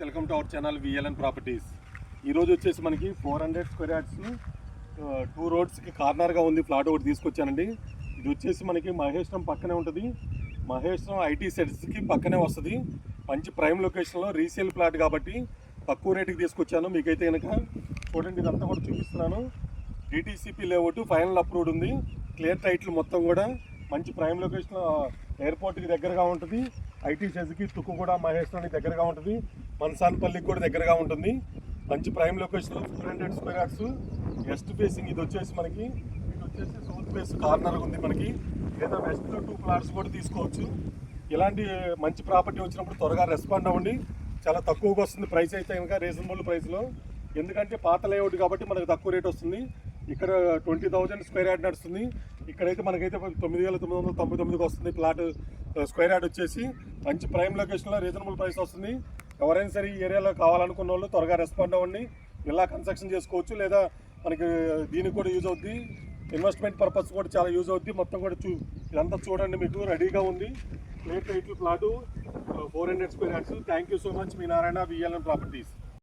Welcome to our channel VLN properties. ఈరోజు వచ్చేసి మనకి 400 స్క్వేర్ యార్డ్స్ 2 రోడ్స్కి కార్నర్గా ఉంది ఫ్లాట్ ఒకటి తీసుకొచ్చానండి. ఇది వచ్చేసి మనకి మహేశ్వరం పక్కనే ఉంటుంది. మహేశ్వరం ఐటీ సెట్స్కి పక్కనే వస్తుంది. మంచి ప్రైమ్ లొకేషన్లో రీసేల్ ప్లాట్ కాబట్టి తక్కువ రేటుకి తీసుకొచ్చాను. మీకైతే కనుక చూడండి, ఇదంతా కూడా చూపిస్తున్నాను. డిటీసీపీ లేఅవుట్ ఫైనల్ అప్రూవ్డ్ ఉంది. క్లియర్ టైటిల్ మొత్తం కూడా మంచి ప్రైమ్ లొకేషన్లో ఎయిర్పోర్ట్కి దగ్గరగా ఉంటుంది. ఐటీ సెజ్కి తుక్కు కూడా మహేశ్వరానికి దగ్గరగా ఉంటుంది. మనసాన్పల్లికి కూడా దగ్గరగా ఉంటుంది. మంచి ప్రైమ్ లొకేషన్లో 400 స్క్వేర్ యార్డ్స్ వెస్ట్ ఫేసింగ్. ఇది వచ్చేసి మనకి ఇటు వచ్చేసి సౌత్ ఫేస్ కార్నర్ ఉంది. మనకి లేదా వెస్ట్లో 2 ప్లాట్స్ కూడా తీసుకోవచ్చు. ఇలాంటి మంచి ప్రాపర్టీ వచ్చినప్పుడు త్వరగా రెస్పాండ్ అవ్వండి. చాలా తక్కువగా వస్తుంది ప్రైస్ అయితే కనుక, రీజనబుల్ ప్రైస్లో. ఎందుకంటే పాత లేఅవుట్ కాబట్టి మనకు తక్కువ రేట్ వస్తుంది. ఇక్కడ 20,000 స్క్వేర్ యార్డ్ నడుస్తుంది. ఇక్కడైతే మనకైతే 9,999కి వస్తుంది ప్లాట్ స్క్వేర్ యార్డ్ వచ్చేసి. మంచి ప్రైమ్ లొకేషన్లో రీజనబుల్ ప్రైస్ వస్తుంది. ఎవరైనా సరే ఈ ఏరియాలో కావాలనుకున్న వాళ్ళు త్వరగా రెస్పాండ్ అవ్వండి. ఇలా కన్స్ట్రక్షన్ చేసుకోవచ్చు, లేదా మనకి దీనికి కూడా యూజ్ అవుద్ది. ఇన్వెస్ట్మెంట్ పర్పస్ కూడా చాలా యూజ్ అవుద్ది. మొత్తం కూడా ఇదంతా చూడండి, మీకు రెడీగా ఉంది. Clear title plot 400 square yards. Thank you so much. మీ నారాయణ, విఎల్ఎన్ ప్రాపర్టీస్.